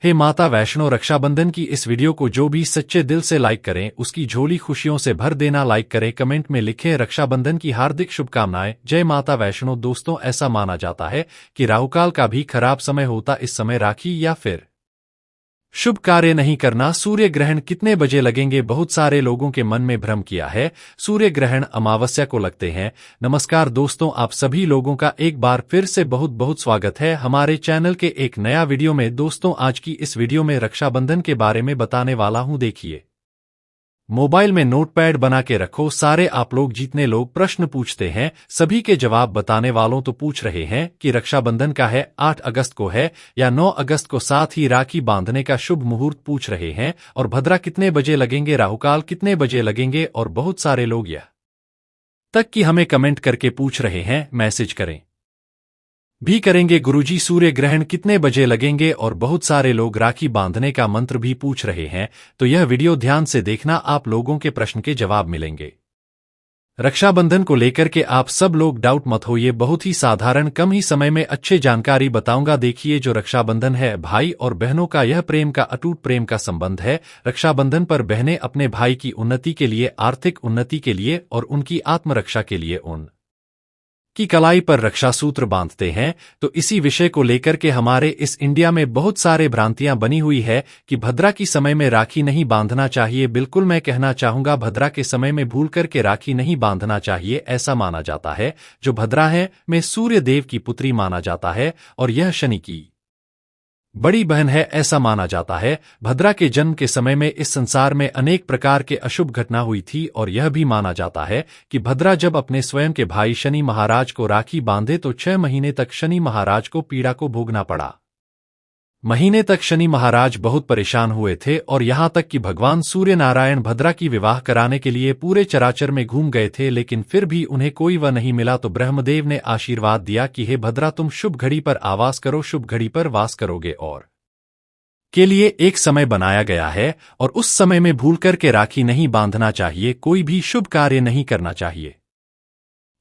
हे माता वैष्णो, रक्षाबंधन की इस वीडियो को जो भी सच्चे दिल से लाइक करें उसकी झोली खुशियों से भर देना। लाइक करें, कमेंट में लिखें रक्षाबंधन की हार्दिक शुभकामनाएं। जय माता वैष्णो। दोस्तों, ऐसा माना जाता है कि राहुकाल का भी खराब समय होता इस समय राखी या फिर शुभ कार्य नहीं करना। सूर्य ग्रहण कितने बजे लगेंगे, बहुत सारे लोगों के मन में भ्रम किया है। सूर्य ग्रहण अमावस्या को लगते हैं। नमस्कार दोस्तों, आप सभी लोगों का एक बार फिर से बहुत बहुत स्वागत है हमारे चैनल के एक नया वीडियो में। दोस्तों, आज की इस वीडियो में रक्षाबंधन के बारे में बताने वाला हूं। देखिए, मोबाइल में नोटपैड बना के रखो। सारे आप लोग जितने लोग प्रश्न पूछते हैं सभी के जवाब बताने वालों तो पूछ रहे हैं कि रक्षाबंधन का है 8 अगस्त को है या 9 अगस्त को, साथ ही राखी बांधने का शुभ मुहूर्त पूछ रहे हैं और भद्रा कितने बजे लगेंगे, राहुकाल कितने बजे लगेंगे। और बहुत सारे लोग यह तक कि हमें कमेंट करके पूछ रहे हैं, मैसेज करें भी करेंगे, गुरुजी सूर्य ग्रहण कितने बजे लगेंगे। और बहुत सारे लोग राखी बांधने का मंत्र भी पूछ रहे हैं। तो यह वीडियो ध्यान से देखना, आप लोगों के प्रश्न के जवाब मिलेंगे। रक्षाबंधन को लेकर के आप सब लोग डाउट मत होइए, बहुत ही साधारण कम ही समय में अच्छे जानकारी बताऊंगा। देखिए, जो रक्षाबंधन है भाई और बहनों का, यह प्रेम का अटूट प्रेम का संबंध है। रक्षाबंधन पर बहनें अपने भाई की उन्नति के लिए, आर्थिक उन्नति के लिए और उनकी आत्मरक्षा के लिए उन की कलाई पर रक्षा सूत्र बांधते हैं। तो इसी विषय को लेकर के हमारे इस इंडिया में बहुत सारे भ्रांतियां बनी हुई है कि भद्रा की समय में राखी नहीं बांधना चाहिए। बिल्कुल मैं कहना चाहूंगा, भद्रा के समय में भूल करके राखी नहीं बांधना चाहिए। ऐसा माना जाता है जो भद्रा है में सूर्य देव की पुत्री माना जाता है और यह शनि की बड़ी बहन है, ऐसा माना जाता है। भद्रा के जन्म के समय में इस संसार में अनेक प्रकार के अशुभ घटना हुई थी और यह भी माना जाता है कि भद्रा जब अपने स्वयं के भाई शनि महाराज को राखी बांधे तो 6 महीने तक शनि महाराज को पीड़ा को भोगना पड़ा। महीने तक शनि महाराज बहुत परेशान हुए थे और यहां तक कि भगवान सूर्य नारायण भद्रा की विवाह कराने के लिए पूरे चराचर में घूम गए थे, लेकिन फिर भी उन्हें कोई वह नहीं मिला। तो ब्रह्मदेव ने आशीर्वाद दिया कि हे भद्रा, तुम शुभ घड़ी पर आवास करो, शुभ घड़ी पर वास करोगे और के लिए एक समय बनाया गया है और उस समय में भूल करके राखी नहीं बांधना चाहिए, कोई भी शुभ कार्य नहीं करना चाहिए।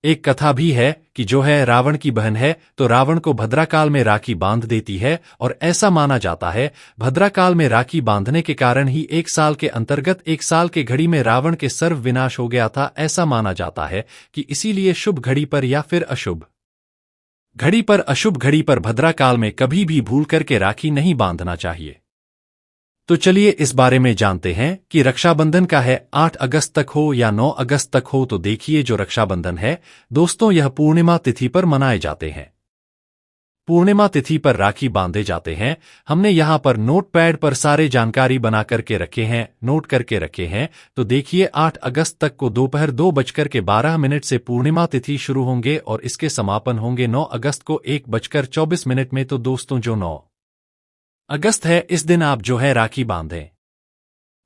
एक कथा भी है कि जो है रावण की बहन है तो रावण को भद्राकाल में राखी बांध देती है और ऐसा माना जाता है भद्राकाल में राखी बांधने के कारण ही 1 साल के अंतर्गत 1 साल के घड़ी में रावण के सर्व विनाश हो गया था। ऐसा माना जाता है कि इसीलिए शुभ घड़ी पर या फिर अशुभ घड़ी पर, अशुभ घड़ी पर भद्राकाल में कभी भी भूल करके राखी नहीं बांधना चाहिए। तो चलिए इस बारे में जानते हैं कि रक्षाबंधन का है 8 अगस्त तक हो या 9 अगस्त तक हो। तो देखिए, जो रक्षाबंधन है दोस्तों, यह पूर्णिमा तिथि पर मनाए जाते हैं। पूर्णिमा तिथि पर राखी बांधे जाते हैं। हमने यहां पर नोटपैड पर सारे जानकारी बना करके रखे हैं, नोट करके रखे हैं। तो देखिए, 8 अगस्त तक को दोपहर 2:12 से पूर्णिमा तिथि शुरू होंगे और इसके समापन होंगे 9 अगस्त को 1:24 में। तो दोस्तों, जो 9 अगस्त है इस दिन आप जो है राखी बांधें।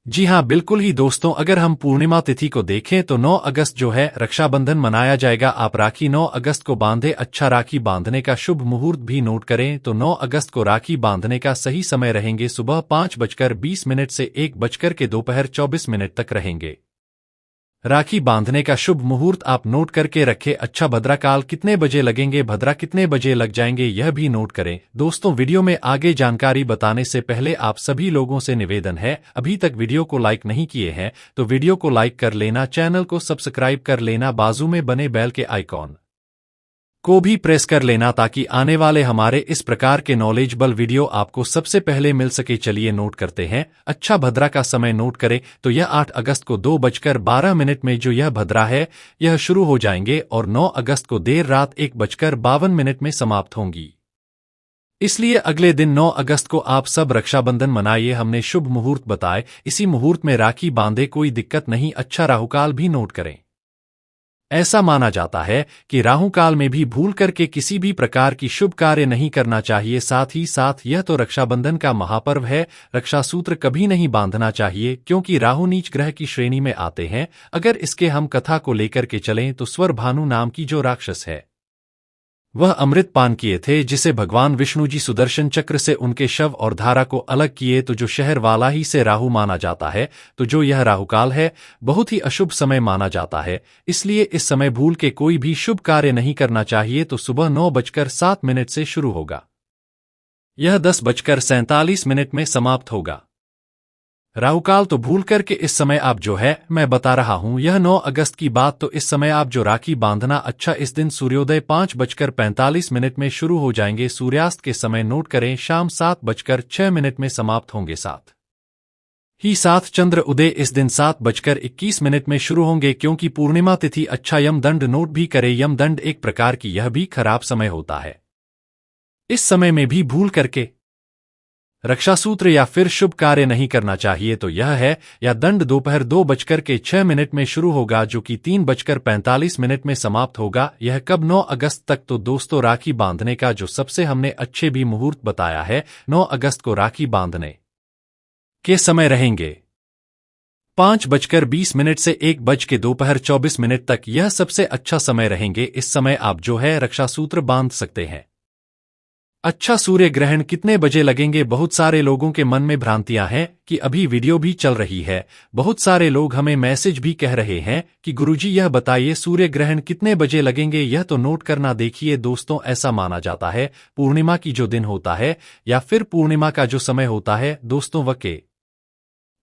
जी हां, बिल्कुल ही दोस्तों, अगर हम पूर्णिमा तिथि को देखें तो 9 अगस्त जो है रक्षाबंधन मनाया जाएगा। आप राखी 9 अगस्त को बांधे। अच्छा, राखी बांधने का शुभ मुहूर्त भी नोट करें। तो 9 अगस्त को राखी बांधने का सही समय रहेंगे सुबह 5:20 से 1:24 तक रहेंगे। राखी बांधने का शुभ मुहूर्त आप नोट करके रखें। अच्छा, भद्राकाल कितने बजे लगेंगे, भद्रा कितने बजे लग जाएंगे, यह भी नोट करें। दोस्तों, वीडियो में आगे जानकारी बताने से पहले आप सभी लोगों से निवेदन है, अभी तक वीडियो को लाइक नहीं किए हैं तो वीडियो को लाइक कर लेना, चैनल को सब्सक्राइब कर लेना, बाजू में बने बेल के आइकॉन को भी प्रेस कर लेना ताकि आने वाले हमारे इस प्रकार के नॉलेजेबल वीडियो आपको सबसे पहले मिल सके। चलिए नोट करते हैं। अच्छा, भद्रा का समय नोट करें तो यह 8 अगस्त को 2:12 में जो यह भद्रा है यह शुरू हो जाएंगे और 9 अगस्त को देर रात 1:52 में समाप्त होंगी। इसलिए अगले दिन 9 अगस्त को आप सब रक्षाबंधन मनाइए। हमने शुभ मुहूर्त बताए, इसी मुहूर्त में राखी बांधे, कोई दिक्कत नहीं। अच्छा, राहुकाल भी नोट करें। ऐसा माना जाता है कि राहुकाल में भी भूल करके किसी भी प्रकार की शुभ कार्य नहीं करना चाहिए। साथ ही साथ यह तो रक्षाबंधन का महापर्व है, रक्षा सूत्र कभी नहीं बांधना चाहिए क्योंकि राहु नीच ग्रह की श्रेणी में आते हैं। अगर इसके हम कथा को लेकर के चलें तो स्वर भानु नाम की जो राक्षस है वह अमृत पान किए थे, जिसे भगवान विष्णु जी सुदर्शन चक्र से उनके शव और धारा को अलग किए। तो जो शहर वाला ही से राहु माना जाता है, तो जो यह राहुकाल है बहुत ही अशुभ समय माना जाता है। इसलिए इस समय भूल के कोई भी शुभ कार्य नहीं करना चाहिए। तो सुबह 9:07 से शुरू होगा। यह 10:47 में समाप्त होगा। राहुकाल तो भूल करके इस समय आप जो है मैं बता रहा हूं यह 9 अगस्त की बात। तो इस समय आप जो राखी बांधना अच्छा इस दिन सूर्योदय 5:45 में शुरू हो जाएंगे। सूर्यास्त के समय नोट करें शाम 7:06 में समाप्त होंगे। साथ ही साथ चंद्र उदय इस दिन 7:21 में शुरू होंगे क्योंकि पूर्णिमा तिथि। अच्छा यमदंड नोट भी करें। यमदंड एक प्रकार की यह भी खराब समय होता है। इस समय में भी भूल करके रक्षासूत्र या फिर शुभ कार्य नहीं करना चाहिए। तो यह है या दंड दोपहर 2:06 में शुरू होगा जो कि 3:45 में समाप्त होगा। यह कब 9 अगस्त तक। तो दोस्तों राखी बांधने का जो सबसे हमने अच्छे भी मुहूर्त बताया है 9 अगस्त को राखी बांधने के समय रहेंगे 5:20 से 1:24 तक। यह सबसे अच्छा समय रहेंगे। इस समय आप जो है रक्षासूत्र बांध सकते हैं। अच्छा सूर्य ग्रहण कितने बजे लगेंगे? बहुत सारे लोगों के मन में भ्रांतियां हैं कि अभी वीडियो भी चल रही है। बहुत सारे लोग हमें मैसेज भी कह रहे हैं कि गुरुजी यह बताइए सूर्य ग्रहण कितने बजे लगेंगे। यह तो नोट करना। देखिए दोस्तों ऐसा माना जाता है पूर्णिमा की जो दिन होता है या फिर पूर्णिमा का जो समय होता है दोस्तों वह के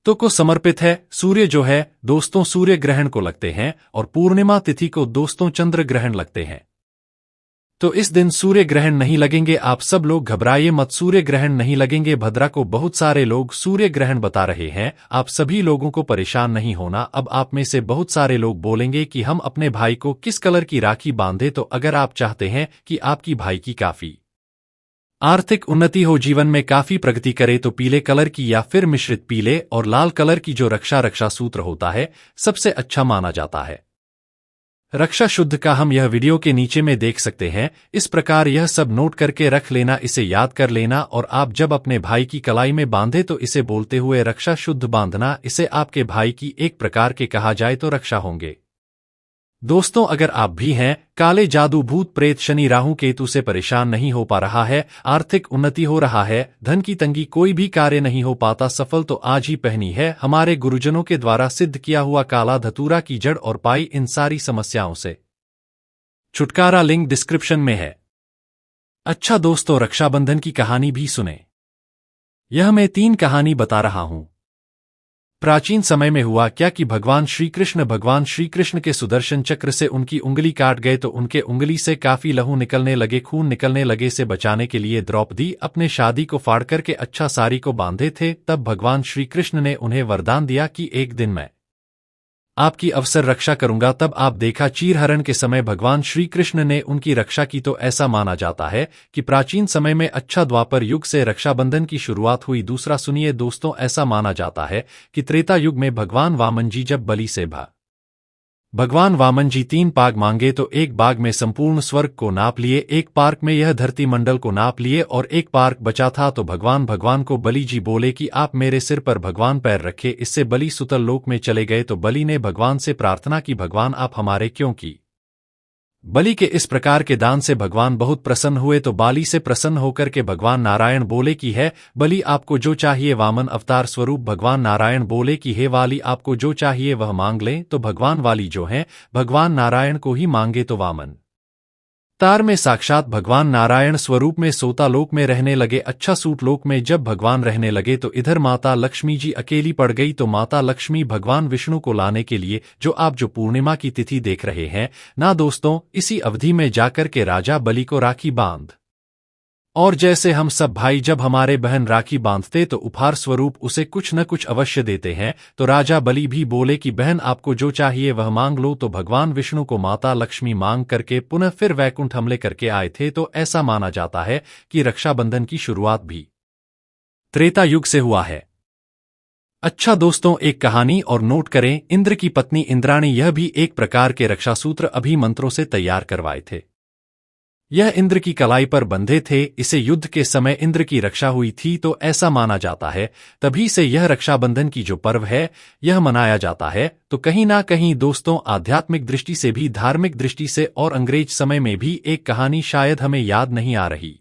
तो को समर्पित है। सूर्य जो है दोस्तों सूर्य ग्रहण को लगते हैं और पूर्णिमा तिथि को दोस्तों चंद्र ग्रहण लगते हैं। तो इस दिन सूर्य ग्रहण नहीं लगेंगे। आप सब लोग घबराइए मत, सूर्य ग्रहण नहीं लगेंगे। भद्रा को बहुत सारे लोग सूर्य ग्रहण बता रहे हैं। आप सभी लोगों को परेशान नहीं होना। अब आप में से बहुत सारे लोग बोलेंगे कि हम अपने भाई को किस कलर की राखी बांधे। तो अगर आप चाहते हैं कि आपकी भाई की काफी आर्थिक उन्नति हो, जीवन में काफी प्रगति करे, तो पीले कलर की या फिर मिश्रित पीले और लाल कलर की जो रक्षा सूत्र होता है सबसे अच्छा माना जाता है। रक्षा शुद्ध का हम यह वीडियो के नीचे में देख सकते हैं। इस प्रकार यह सब नोट करके रख लेना, इसे याद कर लेना और आप जब अपने भाई की कलाई में बांधे तो इसे बोलते हुए रक्षा शुद्ध बांधना। इसे आपके भाई की एक प्रकार के कहा जाए तो रक्षा होंगे। दोस्तों अगर आप भी हैं काले जादू भूत प्रेत शनि राहु केतु से परेशान नहीं हो पा रहा है, आर्थिक उन्नति हो रहा है, धन की तंगी, कोई भी कार्य नहीं हो पाता सफल, तो आज ही पहनी है हमारे गुरुजनों के द्वारा सिद्ध किया हुआ काला धतूरा की जड़ और पाई इन सारी समस्याओं से छुटकारा। लिंक डिस्क्रिप्शन में है। अच्छा दोस्तों रक्षाबंधन की कहानी भी सुने। यह मैं 3 कहानी बता रहा हूं। प्राचीन समय में हुआ क्या कि भगवान श्री कृष्ण के सुदर्शन चक्र से उनकी उंगली काट गए तो उनके उंगली से काफी लहू निकलने लगे, खून निकलने लगे। से बचाने के लिए द्रौपदी अपने शादी को फाड़ करके अच्छा साड़ी को बांधे थे। तब भगवान श्री कृष्ण ने उन्हें वरदान दिया कि एक दिन मैं आपकी अवसर रक्षा करूंगा। तब आप देखा चीरहरण के समय भगवान श्री कृष्ण ने उनकी रक्षा की। तो ऐसा माना जाता है कि प्राचीन समय में अच्छा द्वापर युग से रक्षाबंधन की शुरुआत हुई। दूसरा सुनिए दोस्तों, ऐसा माना जाता है कि त्रेता युग में भगवान वामन जी जब बलि से भगवान वामन जी 3 पाग मांगे तो एक बाग में संपूर्ण स्वर्ग को नाप लिए, एक पार्क में यह धरती मंडल को नाप लिए और एक पार्क बचा था। तो भगवान को बलि जी बोले कि आप मेरे सिर पर भगवान पैर रखे। इससे बलि सुतल लोक में चले गए। तो बलि ने भगवान से प्रार्थना की भगवान आप हमारे क्यों की। बलि के इस प्रकार के दान से भगवान बहुत प्रसन्न हुए। तो बाली से प्रसन्न होकर के भगवान नारायण बोले कि है बलि आपको जो चाहिए। वामन अवतार स्वरूप भगवान नारायण बोले कि हे वाली आपको जो चाहिए वह मांग लें। तो भगवान वाली जो हैं भगवान नारायण को ही मांगे। तो वामन तार में साक्षात भगवान नारायण स्वरूप में सोता लोक में रहने लगे। अच्छा सूट लोक में जब भगवान रहने लगे तो इधर माता लक्ष्मी जी अकेली पड़ गई। तो माता लक्ष्मी भगवान विष्णु को लाने के लिए जो पूर्णिमा की तिथि देख रहे हैं ना दोस्तों, इसी अवधि में जाकर के राजा बलि को राखी बांध और जैसे हम सब भाई जब हमारे बहन राखी बांधते तो उपहार स्वरूप उसे कुछ न कुछ अवश्य देते हैं। तो राजा बलि भी बोले कि बहन आपको जो चाहिए वह मांग लो। तो भगवान विष्णु को माता लक्ष्मी मांग करके पुनः फिर वैकुंठ हमले करके आए थे। तो ऐसा माना जाता है कि रक्षाबंधन की शुरुआत भी त्रेता युग से हुआ है। अच्छा दोस्तों एक कहानी और नोट करें। इंद्र की पत्नी इंद्राणी, यह भी एक प्रकार के रक्षासूत्र अभी मंत्रों से तैयार करवाए थे। यह इंद्र की कलाई पर बंधे थे। इसे युद्ध के समय इंद्र की रक्षा हुई थी। तो ऐसा माना जाता है तभी से यह रक्षाबंधन की जो पर्व है यह मनाया जाता है। तो कहीं ना कहीं दोस्तों आध्यात्मिक दृष्टि से भी, धार्मिक दृष्टि से और अंग्रेज समय में भी एक कहानी शायद हमें याद नहीं आ रही।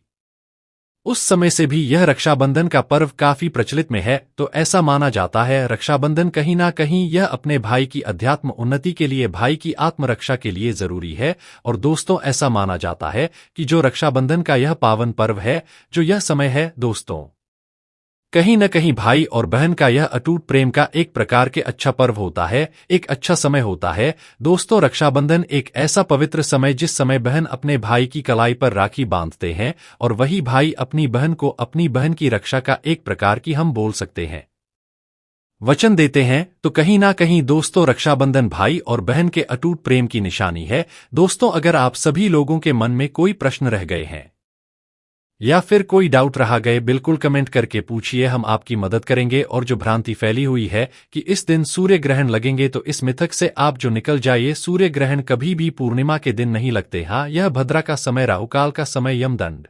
उस समय से भी यह रक्षाबंधन का पर्व काफी प्रचलित में है, तो ऐसा माना जाता है रक्षाबंधन कहीं ना कहीं यह अपने भाई की अध्यात्म उन्नति के लिए, भाई की आत्मरक्षा के लिए जरूरी है। और दोस्तों, ऐसा माना जाता है कि जो रक्षाबंधन का यह पावन पर्व है, जो यह समय है दोस्तों, कहीं न कहीं भाई और बहन का यह अटूट प्रेम का एक प्रकार के अच्छा पर्व होता है, एक अच्छा समय होता है। दोस्तों, रक्षाबंधन एक ऐसा पवित्र समय जिस समय बहन अपने भाई की कलाई पर राखी बांधते हैं और वही भाई अपनी बहन को अपनी बहन की रक्षा का एक प्रकार की हम बोल सकते हैं वचन देते हैं। तो कहीं ना कहीं दोस्तों, रक्षाबंधन भाई और बहन के अटूट प्रेम की निशानी है। दोस्तों, अगर आप सभी लोगों के मन में कोई प्रश्न रह गए हैं या फिर कोई डाउट रहा गए, बिल्कुल कमेंट करके पूछिए, हम आपकी मदद करेंगे। और जो भ्रांति फैली हुई है कि इस दिन सूर्य ग्रहण लगेंगे, तो इस मिथक से आप जो निकल जाइए। सूर्य ग्रहण कभी भी पूर्णिमा के दिन नहीं लगते। हाँ, यह भद्रा का समय, राहुकाल का समय, यमदंड